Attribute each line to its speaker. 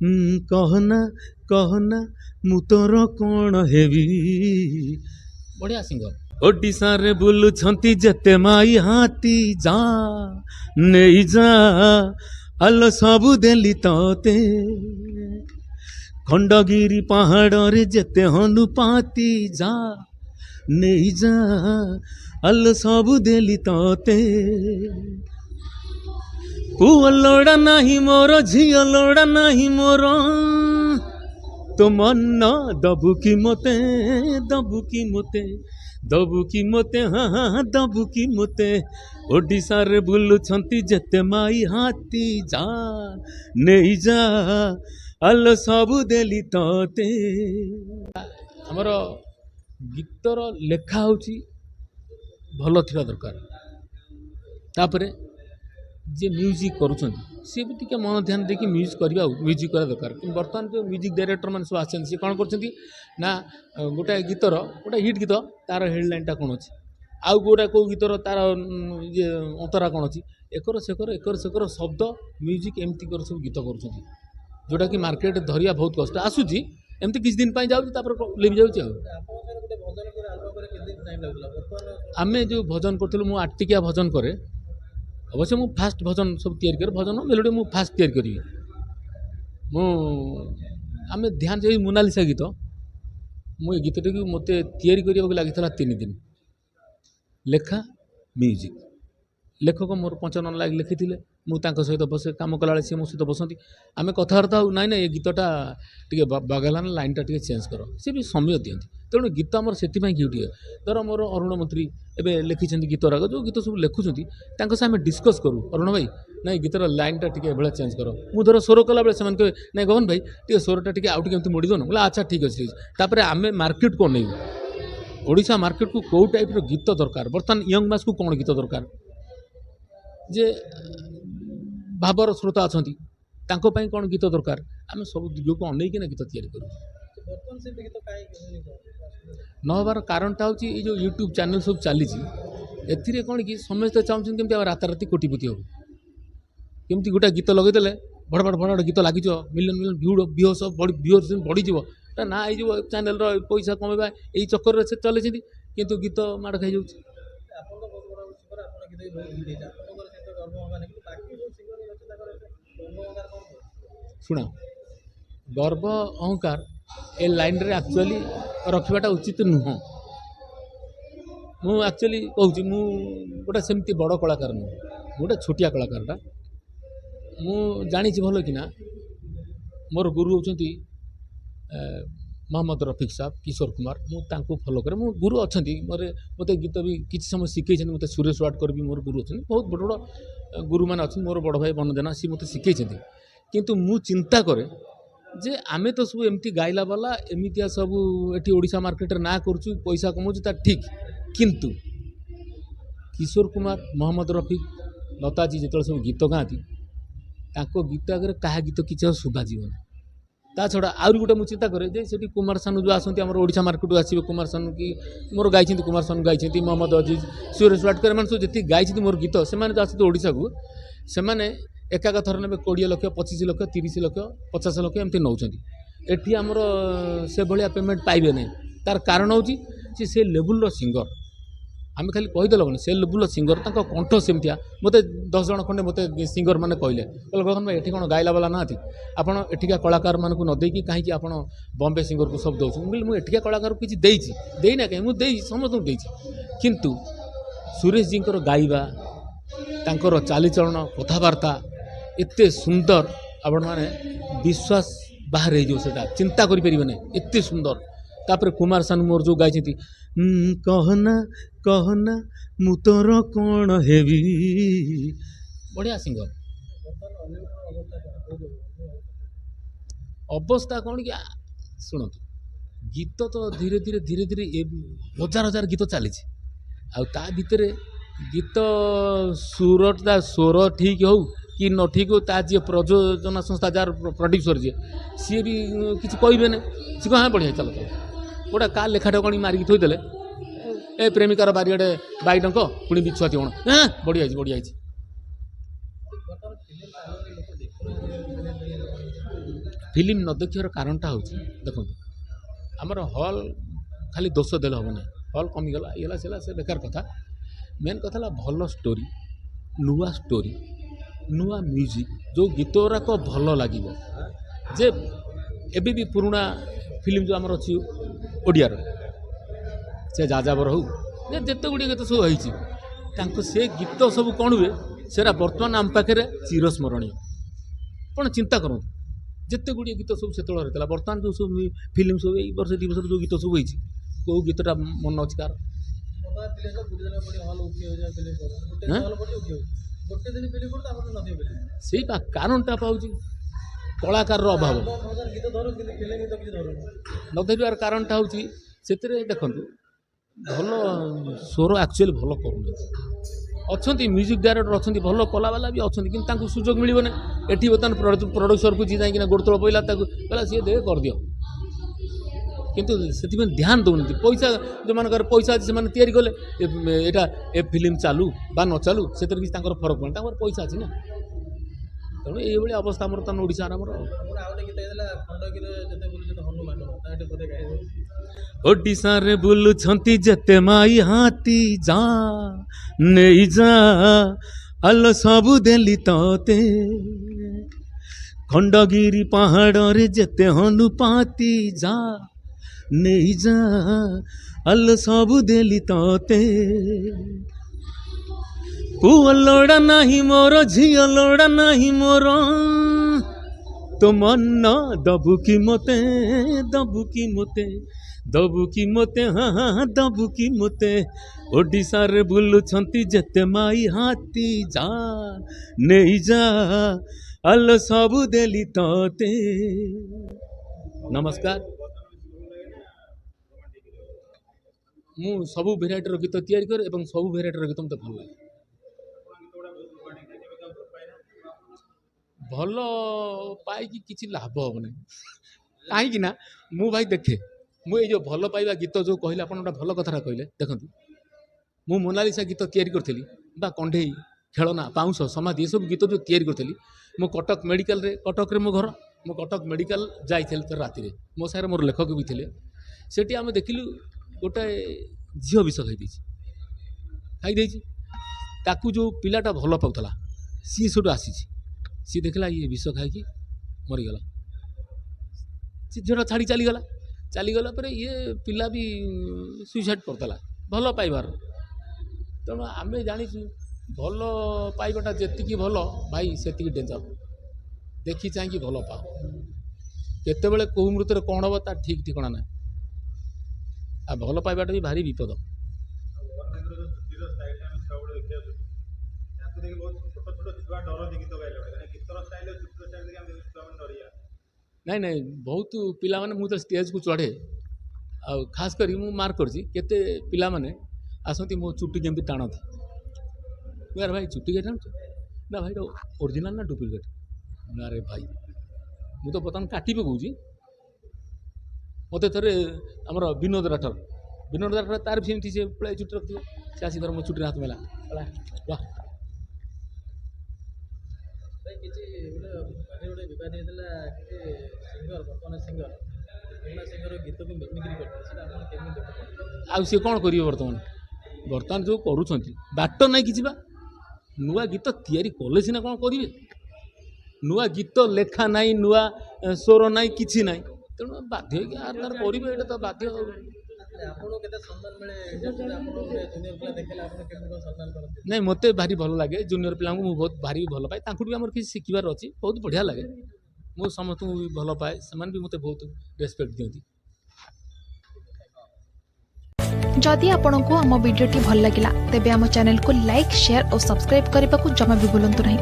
Speaker 1: कहना कहना मु तोर कौन हेबी बढ़िया सिंगर ओडिशा रे बुलुछंती जेते माई हाथी जा नहीं जा आलो सबु देली तते खंडगिरी पहाड़ रे जेते हनुपाती जा नहीं जा आलो सबु देली तते पुआ लोड़ा नहीं मोर झिया लोड़ा नहीं मोर तो मन दबु की मोते दबु की मोते दबु की मोते हाँ हाँ दबु की मोते ओडिशा रे बुलुछंती जेते माई हाथी जा नहीं जा आलो सबु देली तते हमर गीतर लेखा होची भल थिबा दरकार तापरे जे म्यूजिक करुँच सी भी टी मन ध्यान देखिए म्यूजिक करवा म्यूजिक करा दरकार कि बर्तमान जो म्यूजिक डायरेक्टर मैंने सब आसते सी कौन कर गोटे गीतर गोटे हिट गीत तार हेडलाइनटा कौन अच्छी आउ गोटा कौ गीतर तार ये अंतरा कौन अच्छी एकर सेकर शब्द म्यूजिक एमती कर सब गीत कर जोटा कि मार्केट धरिया बहुत कष्ट आसूची एमती किसी दिन जाऊँ लिभि जाऊँ आम जो भजन करूँ मुझे आटिकिया भजन करे अवश्य मु फास्ट भजन सब तैयारी कर भजन मेलोडी मु फास्ट तैयारी करी मु आम ध्यान से मोनालिसा गीत मु गीतटी को मत तैयारी करने लगी 3 दिन लेखा म्यूजिक लेखक मोर 55 लाख लिखी मुझे सहित बसे कम कला सी मो सहित बसती आम कथबार्ता हो ना ये गीतटा टे बागालान लाइनटा टे चेंज कर सी भी समय दिखती तेणु गीत आमर से क्यों धर मोर अरुण मंत्री एवं लिखिं गीत राग जो गीत सब लिखुं से आम डिस्कस करूँ अरुण भाई ना गीतर लाइनटा टे भाई चेंज कर मुझे धर स्वर कला बेले से कहे ना गगन भाई टे स्वरटा टे आउट केमती मोड़ी दौन बोला अच्छा ठीक अच्छे तापर आम मार्केट को नहीं ओडिशा मार्केट को कौ टाइप गीत दरकार बर्तमान यंग मास को कौन गीत दरकार जे भावर श्रोता अच्छा कौन गीत दरकार आम सब दिग को अनेक गीत तैयारी नहबार कारणटा हूँ ये जो यूट्यूब चैनल सब चली ए कौन कि समस्ते चाहते कमी राताराति कोटिपति हो कमी गोटे गीत लगेदे बड़ बड़ बड़ गीत लगी मिलियन मिलियन व्यू सब व्यूअर्स बढ़ीज ना ये चैनल पैसा कमेबा यही चक्कर से चले किंतु गीत माड़ खाई जाऊँ शुण गर्व अहंकार ए लाइन रे एक्चुअली रखा उचित नुह मु एक्चुअली कहूँ मु गोटे सेमती बड़ कलाकार नुह गोटे छोटिया कलाकारटा मु जानी भल कि मोर गुरु होती मोहम्मद रफिक साहब किशोर कुमार मुझे फॉलो करे मो गुरु अच्छा मोर मत गीत भी किसी समय शिखे मत सुरेश वाडकर भी मोर गुरु अच्छा बहुत बड़ बड़ गुरु मैंने अच्छे मोर बड़ भाई बनदेना सी मत शिखे किंतु मु चिंता करे जे आमे तो सब एमती गाइला वाला एमतिया सब एटी ओडिशा मार्केट ना करूँ पैसा कमाऊँ ठीक किंतु किशोर कुमार मोहम्मद रफिक लताजी जो सब गीत गाती गीत आगे क्या गीत किसी शुभा जीवन ता छड़ा आउरी गोटे मुझे चिंता करे जे सेठी कुमार सानू जो आसती आम ओडिशा मार्केट आसवे कुमार सानू कि मोर गाई कुमार सानू गाई मोहम्मद अजीज सुरेश वाडकर मैंने सब जी गाई मोर गीत से आसते ओडिशा को से एका थर ने 20 लाख 25 लाख 30 लाख 50 लाख एमती नौकरी एटी आमर से भाया पेमेंट पाइबे नहीं तार कारण हूँ से लेवुल सिंगर आम खाली कहीदे लगन से लेवुल सिंगर कंठ सेमतिया मत 10 जन खंडे मत सिंगर मैंने कहले गगन भाई ये कौन गाइला वाला ना आपड़ एठिका कलाकार मानक न देकी कहीं आप बॉम्बे सिंगर को सब दौर मुझे एठिका कलाकार किसी देना कहीं मुझे समस्त किंतु सुरेश जी गाइबा तांकर चालीचलन कथबार्ता एते सुंदर आपण माने विश्वास बाहर हो चिंता करें ना एत सुंदर तापर कुमार सानू मोर जो गाई कहना कहना मु तोर कौन हेबी बढ़िया सिंगर अवस्था कौन कि शुणु गीत तो धीरे धीरे धीरे धीरे हजार हजार गीत चली आ भितर गीत सुरटा स्वर ठीक हो कि न ठीक हो जी प्रयोजना संस्था जार प्रोड्यूसर जी सी भी किसी कहे ना सी कह हाँ बढ़िया चलो चलो गोटा का लेखाटा कण मारिक थोदेले ए प्रेमिकार बारियाडे बाई टंक पुणी बिछुआ कौन हाँ बढ़िया बढ़िया फिल्म न देखिबार कारणटा होची देखंतु हमर हॉल खाली दोष देले हम ना हॉल कमिगला येला सेला से बेकार कथा मेन कथा ला भल स्टोरी नुआ म्यूजिक जो गीत गुराक भल लगे जे एबी भी पुराना फिल्म जो आमर अच्छी ओडियार से जाजाबर हो जिते गुड़ी गीत सब होती से गीत सब कौन हुए सेरा बर्तमान आम पाखे चिरस्मरणीय कौन चिंता करूँ जिते गुड़ी गीत सब से रहता बर्तमान जो सब फिल्म सब ये वर्ष 2 वर्ष जो गीत सब होती कौ गीतटा मन अच्छी कार से कारणटा पाँच कलाकार अभाव न धरबार कारणटा हूँ से देखु भल स्वर एक्चुअली भल कर म्यूजिक डायरेक्टर अच्छा भल कलावाला भी अच्छा कि सुजोग मिलना ये बर्तमान प्रड्यूसर को जी जाइना गोड़ तल पड़ा कहला सी दे कर दियो किंतु से ध्यान दौन पैसा जो मान पैसा अच्छे से तैयारी कले यहाँ ए फिल्म चालू बा न चालू से किसी फरक पड़े पैसा अच्छी ना तेणु ये अवस्था आम ओडार ओडिशा रे बुलुछंती जते माई हाथी जा नहीं जा आलो सबु देली तते खंडगिरी पहाड़ रे जते हनुपाती जा नहीं जा आलो सबु देली तते पुआ लोड़ा नहीं मोर झियो लोड़ा नहीं मोर तो मन दबु की मोते हाँ दबु की मोते ओडिशा रे बुलुछंती जते माई हाथी जा नहीं जा आलो सबु देली तते। नमस्कार मु सबु भेराइटर गीत तैयारी कर एवं सबु भेराइटर गीत मत भल लगे भल पाई किसी लाभ हम ना कहीं मु भाई देखे मुझे जो भल पाइबा गीत जो कहले आप भल कथा कहले देखो मु मोनालिसा गीत तैयारी करी बा कंढे खेलना पाउंस समाधि ये सब गीत जो तैयारी करी मु कटक मेडिकल रे कटक रे मो घर मु कटक मेडिकल जाइल राति मो सागर मोर लेखक भी थे सेठी आम देखिलु गोटे झील विष खाई ताकू जो पिलाटा भल पाला सी सब आसी सी देखला ये विष खाई मरीगला सी झील छाड़ी चलीगला पर ये पिला भी सुइसाइड करदेला भल पाइबार तेणु आम जाचु भल पाइबाटा जी भल भाई से डेंजर देखी चाहिए भल पाओ केतबेले कौ मृत्यु कौन हम ता ठीक ठिकाना ना आ भल पाइबाटा भी भारी विपद नहीं नहीं बहुत पिला माने मु तो स्टेज को चढ़े आ खास करी मु मार्क करछि केते पिला माने आसंती मो चुट्टी केमती टाणती यार भाई चुट्टी के टाणछ ना भाई ओरिजिनल ना डुप्लिकेट ना रे भाई मु तो बर्तमान काटी पकाउछि मते थरे हमर विनोद राठर तार भी सेमती से पळे चुट्टी रखथिबो से आसी धर मो चुट्टी हाथ मेला वाह भाई किछि गोटे विवाद हेतला कि सिंगर बर्तमान सिंगर पुराना सिंगर गीत को मिमिक्री करते सेटा आपण केमि देखो आ से कोन करियो बर्तमान जो करूछंती बाट नै किछि बा नुआ गीत तैयारी कले सिना कोन करिवे नुआ गीत लेखा नाई नुआ स्वर नाई किछि नाई तेणु बाध्य यार तार करिवे एटा तो बाध्य नहीं मत भारी भल लगे जूनियर पिला बहुत भारी भल पाए भी आम किसी शिखार अच्छी बहुत बढ़िया लगे मु समस्त भल पाए से मत बहुत रेस्पेक्ट दिखती।
Speaker 2: जदि आपंक आम भिडी भल लगा तेब आम चैनल को लाइक शेयर और सब्सक्राइब करने को जमा भी भूलु नहीं।